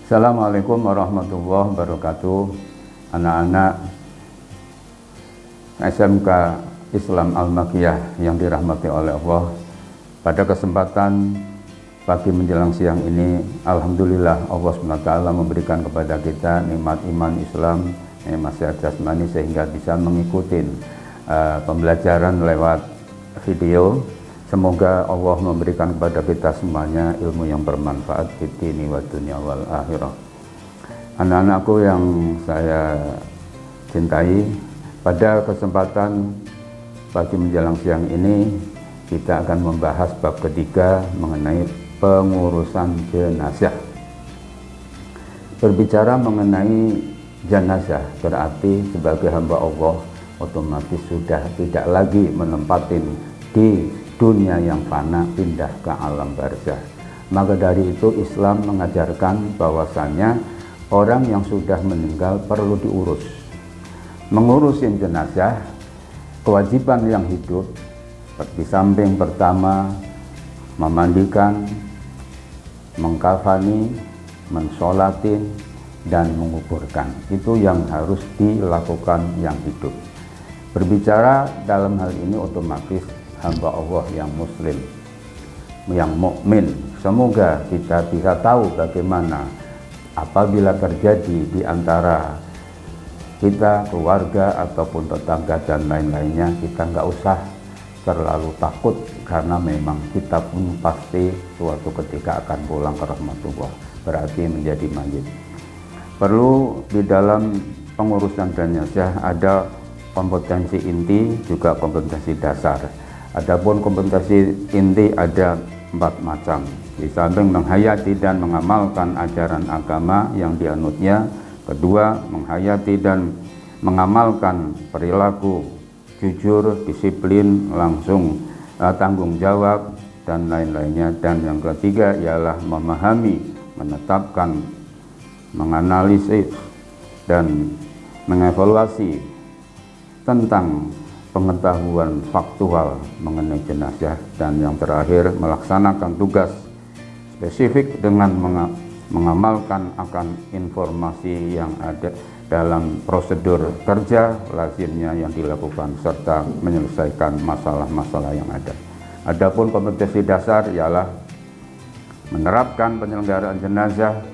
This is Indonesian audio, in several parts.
Assalamualaikum warahmatullahi wabarakatuh. Anak-anak SMK Islam Al-Makiyah yang dirahmati oleh Allah. Pada kesempatan pagi menjelang siang ini, alhamdulillah Allah SWT memberikan kepada kita nikmat iman Islam, nikmat sehat jasmani sehingga bisa mengikuti pembelajaran lewat video. Semoga Allah memberikan kepada kita semuanya ilmu yang bermanfaat di dini wa dunya wal akhirah. Anak-anakku yang saya cintai, pada kesempatan pagi menjelang siang ini kita akan membahas bab ketiga mengenai pengurusan jenazah. Berbicara mengenai jenazah berarti sebagai hamba Allah otomatis sudah tidak lagi menempatin di dunia yang fana, pindah ke alam barzah. Maka dari itu Islam mengajarkan bahwasanya orang yang sudah meninggal perlu diurus. Mengurusin jenazah kewajiban yang hidup di samping pertama memandikan, mengkafani, mensolatin, dan menguburkan. Itu yang harus dilakukan yang hidup. Berbicara dalam hal ini otomatis hamba Allah yang muslim, yang mukmin. Semoga kita bisa tahu bagaimana apabila terjadi di antara kita, keluarga ataupun tetangga dan lain-lainnya, kita nggak usah terlalu takut karena memang kita pun pasti suatu ketika akan pulang ke rahmatullah, berarti menjadi mayit. Perlu di dalam pengurusan jenazah ada kompetensi inti juga kompetensi dasar. Adapun kompetensi inti ada 4 macam. Di samping menghayati dan mengamalkan ajaran agama yang dianutnya, kedua, menghayati dan mengamalkan perilaku jujur, disiplin, langsung, tanggung jawab, dan lain-lainnya. Dan yang ketiga ialah memahami, menetapkan, menganalisis, dan mengevaluasi tentang pengetahuan faktual mengenai jenazah. Dan yang terakhir, melaksanakan tugas spesifik dengan mengamalkan akan informasi yang ada dalam prosedur kerja lazimnya yang dilakukan serta menyelesaikan masalah-masalah yang ada. Adapun kompetensi dasar ialah menerapkan penyelenggaraan jenazah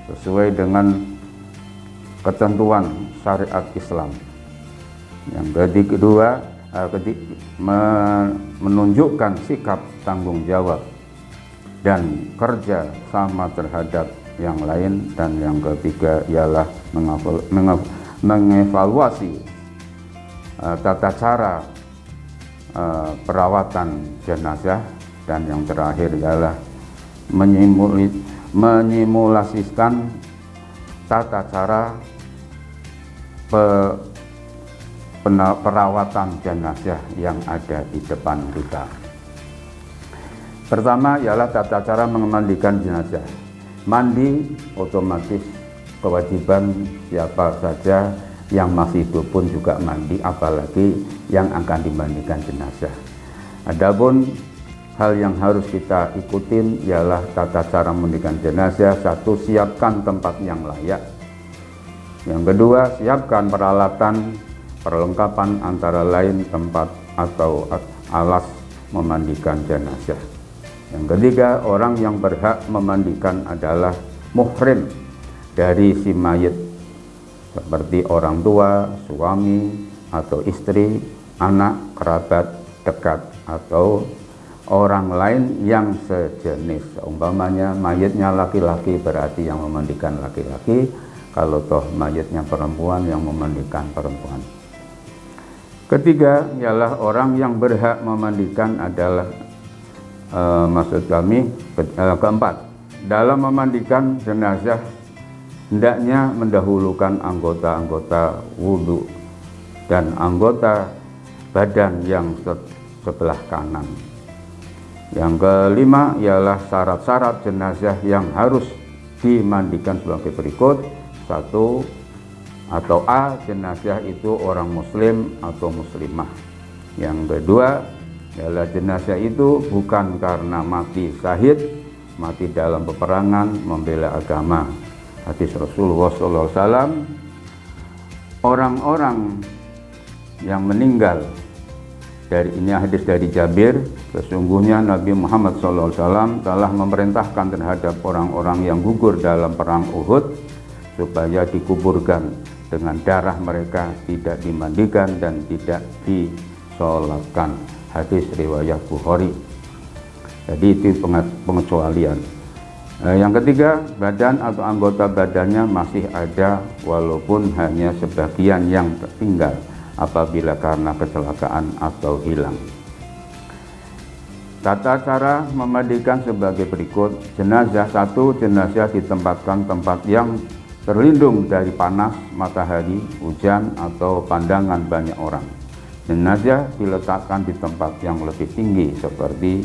sesuai dengan ketentuan syariat Islam. Yang kedua, menunjukkan sikap tanggung jawab dan kerja sama terhadap yang lain. Dan yang ketiga ialah mengevaluasi tata cara perawatan jenazah. Dan yang terakhir ialah menyimulasikan tata cara perawatan jenazah yang ada di depan kita. Pertama ialah tata cara memandikan jenazah. Mandi otomatis kewajiban siapa saja yang masih hidup pun juga mandi, apalagi yang akan dimandikan jenazah. Adapun hal yang harus kita ikutin ialah tata cara memandikan jenazah. Satu, siapkan tempat yang layak. Yang kedua, siapkan peralatan perlengkapan antara lain tempat atau alas memandikan jenazah. Yang ketiga, orang yang berhak memandikan adalah muhrim dari si mayit, seperti orang tua, suami atau istri, anak, kerabat dekat, atau orang lain yang sejenis. Umpamanya mayitnya laki-laki berarti yang memandikan laki-laki, kalau toh mayitnya perempuan yang memandikan perempuan. Ketiga ialah orang yang berhak memandikan adalah keempat, dalam memandikan jenazah hendaknya mendahulukan anggota-anggota wudhu dan anggota badan yang sebelah kanan. Yang kelima ialah syarat-syarat jenazah yang harus dimandikan sebagai berikut. 1, atau A, jenazah itu orang muslim atau muslimah. Yang kedua ialah jenazah itu bukan karena mati syahid, mati dalam peperangan membela agama. hadis Rasulullah SAW, orang-orang yang meninggal ini hadis dari Jabir, sesungguhnya Nabi Muhammad SAW telah memerintahkan terhadap orang-orang yang gugur dalam perang Uhud supaya dikuburkan dengan darah mereka, tidak dimandikan dan tidak disolatkan. Hadis riwayat Bukhari. Jadi itu pengecualian. Yang ketiga, badan atau anggota badannya masih ada walaupun hanya sebagian yang tertinggal apabila karena kecelakaan atau hilang. Tata cara memandikan sebagai berikut. Jenazah, satu, jenazah ditempatkan tempat yang terlindung dari panas, matahari, hujan, atau pandangan banyak orang. Jenazah diletakkan di tempat yang lebih tinggi seperti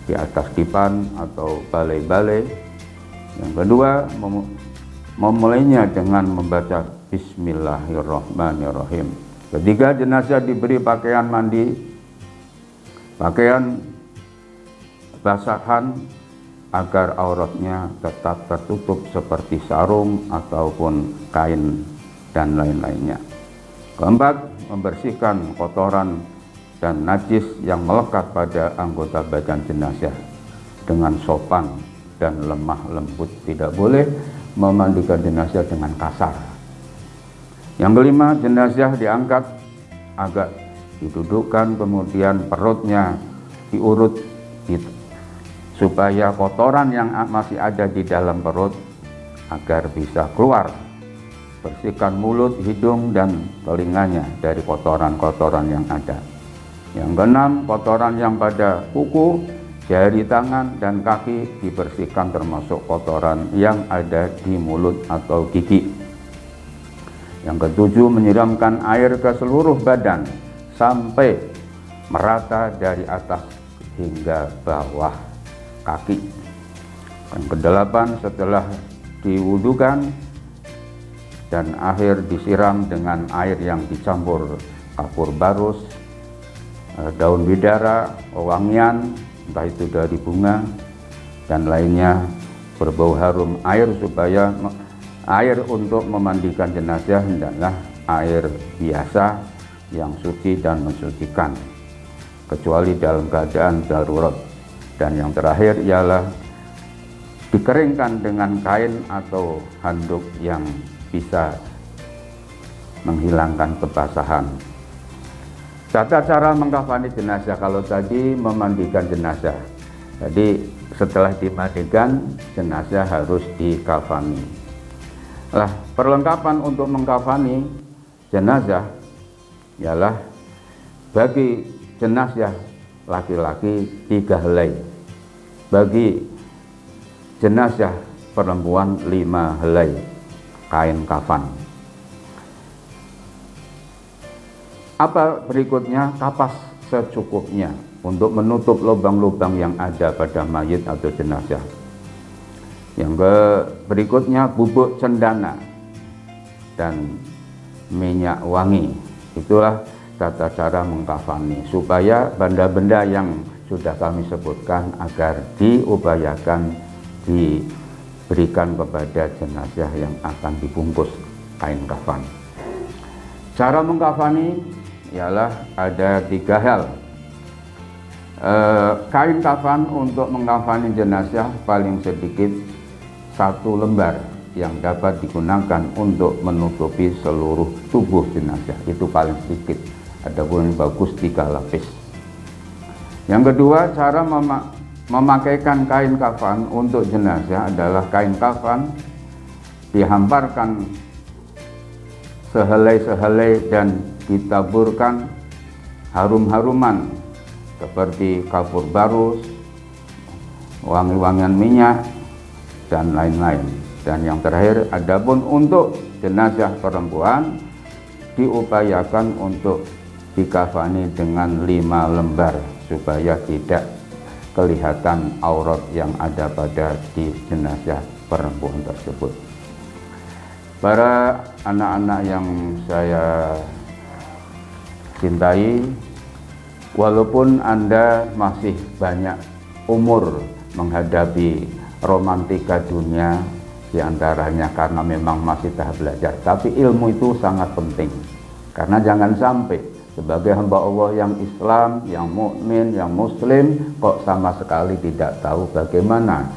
di atas dipan atau balai-balai. Yang kedua, memulainya dengan membaca Bismillahirrahmanirrahim. Ketiga, jenazah diberi pakaian mandi, pakaian basahan agar auratnya tetap tertutup seperti sarung ataupun kain dan lain-lainnya. Keempat, membersihkan kotoran dan najis yang melekat pada anggota badan jenazah dengan sopan dan lemah lembut. Tidak boleh memandikan jenazah dengan kasar. Yang kelima, jenazah diangkat agak didudukkan, kemudian perutnya diurut supaya kotoran yang masih ada di dalam perut agar bisa keluar. Bersihkan mulut, hidung, dan telinganya dari kotoran-kotoran yang ada. Yang keenam, kotoran yang pada kuku, jari tangan, dan kaki dibersihkan termasuk kotoran yang ada di mulut atau gigi. Yang ketujuh, menyiramkan air ke seluruh badan sampai merata dari atas hingga bawah kaki. Yang kedelapan, setelah diwudukan dan akhir disiram dengan air yang dicampur kapur barus, daun bidara, wangian, entah itu dari bunga dan lainnya, berbau harum air, supaya air untuk memandikan jenazah hendaklah air biasa yang suci dan mensucikan, kecuali dalam keadaan darurat. Dan yang terakhir ialah dikeringkan dengan kain atau handuk yang bisa menghilangkan kebasahan. Tata cara mengkafani jenazah. Kalau tadi memandikan jenazah, jadi setelah dimandikan jenazah harus dikafani. Perlengkapan untuk mengkafani jenazah ialah bagi jenazah laki-laki 3 helai, bagi jenazah perempuan 5 helai kain kafan. Apa berikutnya? Kapas secukupnya untuk menutup lubang-lubang yang ada pada mayit atau jenazah. Yang berikutnya, bubuk cendana dan minyak wangi. Itulah tata cara mengkafani, supaya benda-benda yang sudah kami sebutkan agar diupayakan diberikan kepada jenazah yang akan dibungkus kain kafan. Cara mengkafani ialah ada 3 hal. Kain kafan untuk mengkafani jenazah paling sedikit 1 lembar yang dapat digunakan untuk menutupi seluruh tubuh jenazah, itu paling sedikit. Adapun yang bagus 3 lapis. Yang kedua, cara memakaikan kain kafan untuk jenazah adalah kain kafan dihamparkan sehelai-sehelai dan ditaburkan harum-haruman seperti kapur barus, wangi-wangian minyak, dan lain-lain. Dan yang terakhir, adapun untuk jenazah perempuan diupayakan untuk dikafani dengan 5 lembar supaya tidak kelihatan aurat yang ada pada di jenazah perempuan tersebut. Para anak-anak yang saya cintai, walaupun Anda masih banyak umur menghadapi romantika dunia, diantaranya karena memang masih tahap belajar. Tapi ilmu itu sangat penting, karena jangan sampai sebagai hamba Allah yang Islam, yang mukmin, yang muslim kok sama sekali tidak tahu bagaimana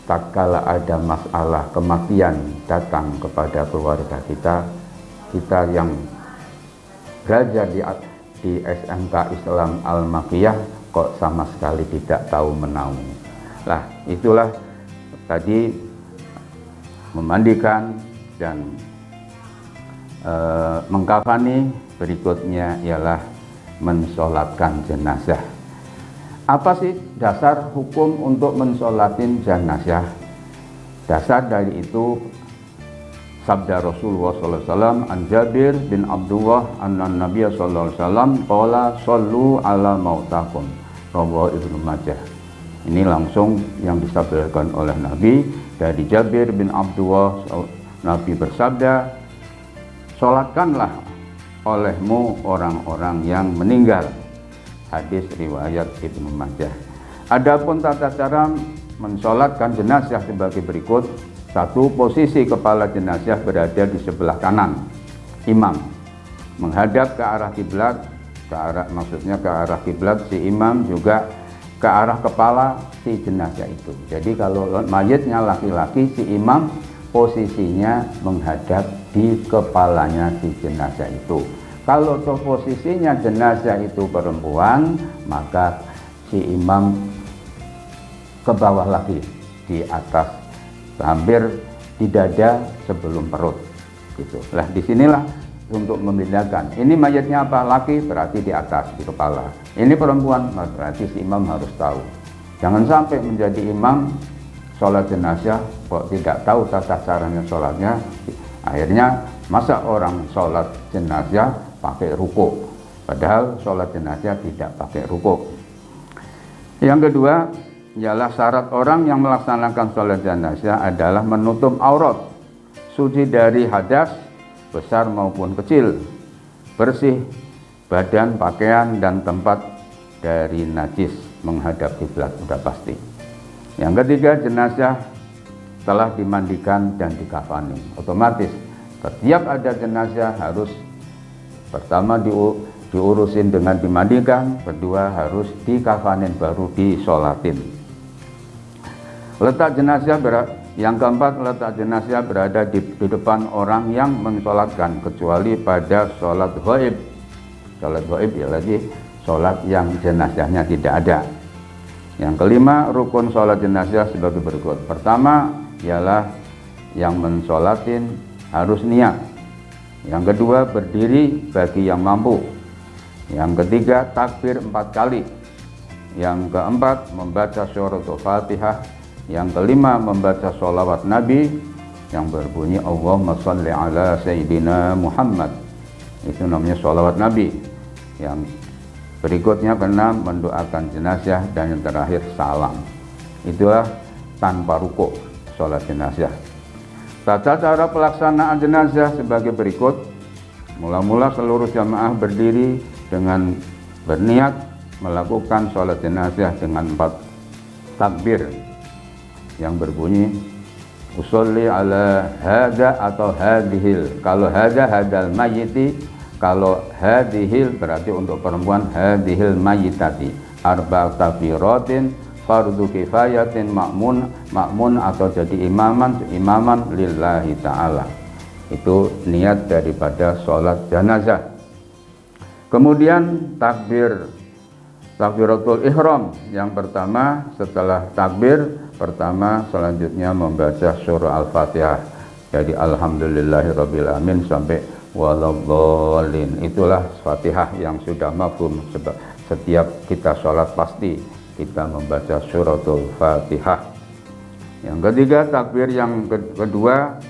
tatkala ada masalah kematian datang kepada keluarga kita yang belajar di SMK Islam Al-Makiyah kok sama sekali tidak tahu menahu. Lah, itulah tadi memandikan dan mengkafani. Berikutnya ialah mensolatkan jenazah. Apa sih dasar hukum untuk mensolatin jenazah? Dasar dari itu sabda Rasulullah SAW, an Jabir bin Abdullah anna Nabiya SAW qala sallu ala mautakum, rawahu Ibnu Majah. Ini langsung yang disabdakan oleh Nabi dari Jabir bin Abdullah. Nabi bersabda, sholatkanlah olehmu orang-orang yang meninggal. Hadis riwayat Ibnu Majah. Adapun tata cara mensolatkan jenazah sebagai berikut. Satu, posisi kepala jenazah berada di sebelah kanan imam, menghadap ke arah kiblat, maksudnya ke arah kiblat si imam, juga ke arah kepala si jenazah itu. Jadi kalau mayitnya laki-laki, si imam posisinya menghadap di kepalanya si jenazah itu. Kalau posisinya jenazah itu perempuan, maka si imam ke bawah lagi, di atas, hampir di dada sebelum perut, gitu. Lah disinilah untuk membedakan. Ini mayatnya apa? Laki, berarti di atas, di kepala. Ini perempuan, berarti si imam harus tahu. Jangan sampai menjadi imam sholat jenazah kok tidak tahu tata caranya sholatnya. Akhirnya masa orang sholat jenazah pakai ruku, padahal sholat jenazah tidak pakai ruku. Yang kedua ialah syarat orang yang melaksanakan sholat jenazah adalah menutup aurat, suci dari hadas besar maupun kecil, bersih badan, pakaian, dan tempat dari najis, menghadap kiblat sudah pasti. Yang ketiga, jenazah telah dimandikan dan dikafani. Otomatis setiap ada jenazah harus pertama diurusin dengan dimandikan, kedua harus dikafanin baru disolatin. Letak jenazah yang keempat, letak jenazah berada di depan orang yang mensolatkan, kecuali pada sholat ghaib. Sholat ghaib ya lagi sholat yang jenazahnya tidak ada. Yang kelima, rukun sholat jenazah sebagai berikut. Pertama ialah yang mensolatin harus niat. Yang kedua, berdiri bagi yang mampu. Yang ketiga, takbir 4 kali. Yang keempat, membaca suratul Fatihah. Yang kelima, membaca sholawat Nabi yang berbunyi Allahumma sholli ala Sayyidina Muhammad. Itu namanya sholawat Nabi. Yang berikutnya keenam, mendoakan jenazah, dan yang terakhir salam. Itulah tanpa rukuk sholat jenazah. Tata cara pelaksanaan jenazah sebagai berikut. Mula-mula seluruh jamaah berdiri dengan berniat melakukan sholat jenazah dengan 4 takbir yang berbunyi usolli ala hada atau hadihil. Kalau hada, hadal mayyiti. Kalau hadihil berarti untuk perempuan, hadihil mayyitati. Arba takbiratin fardu kifayatin makmun atau jadi imaman lillahi ta'ala. Itu niat daripada sholat jenazah. Kemudian takbiratul ihram. Yang pertama, setelah takbir pertama, selanjutnya membaca surah Al-Fatihah. Jadi alhamdulillahirabbil alamin sampai waladhdallin. Itulah Fatihah yang sudah mafhum. Sebab setiap kita sholat pasti kita membaca suratul Fatihah. Yang ketiga, takbir yang kedua.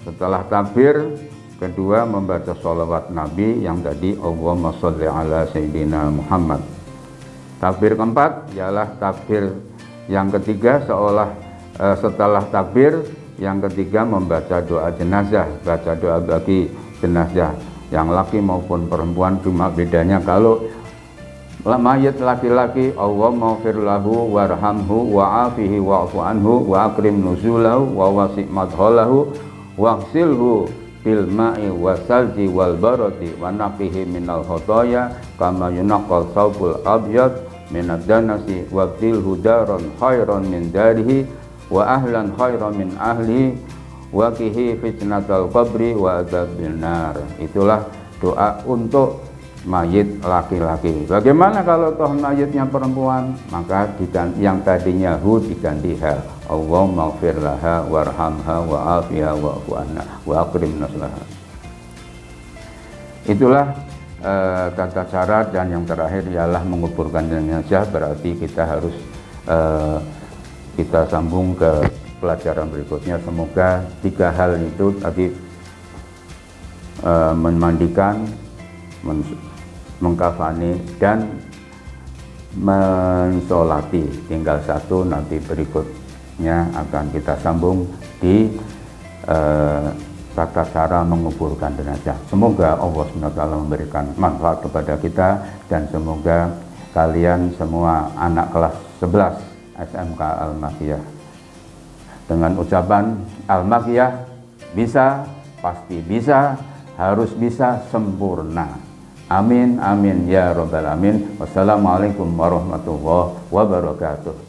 Setelah takbir kedua, membaca sholawat Nabi yang tadi Allahumma sholli ala Sayyidina Muhammad. Takbir keempat ialah takbir yang ketiga, setelah takbir yang ketiga membaca doa jenazah, baca doa bagi jenazah yang laki maupun perempuan. Cuma bedanya kalau mayit laki-laki, Allahumma fir lahu warhamhu wa'afihi wa'fu anhu wa akrim nuzulahu wa wasi' madhalahu waghsilhu bil ma'i wasalji wal barati wa naqihi minal khotoya kama yunaqqal thawbul abyad minad danasi wabdilhu daran khairan min darihi wa ahlan khairan min ahlihi wa qihi fitnatal qabri wa adzabil nar. Itulah doa untuk mayit laki-laki. Bagaimana kalau toh mayitnya perempuan? Maka yang tadinya hu diganti ha. Allahumma ighfir laha warhamha wa'afiha wa'fu anha wa akrim nuslaha. Itulah tata cara, dan yang terakhir ialah menguburkan jenazah. Berarti kita harus kita sambung ke pelajaran berikutnya. Semoga 3 hal itu tadi, memandikan, mengkafani, dan mensolati, tinggal 1 nanti berikutnya akan kita sambung di tata cara menguburkan jenazah. Semoga Allah SWT memberikan manfaat kepada kita, dan semoga kalian semua anak kelas 11 SMK Al-Makiyah dengan ucapan Al-Makiyah bisa, pasti bisa, harus bisa, sempurna. Amin, amin, ya Rabbal Alamin. Wassalamualaikum warahmatullahi wabarakatuh.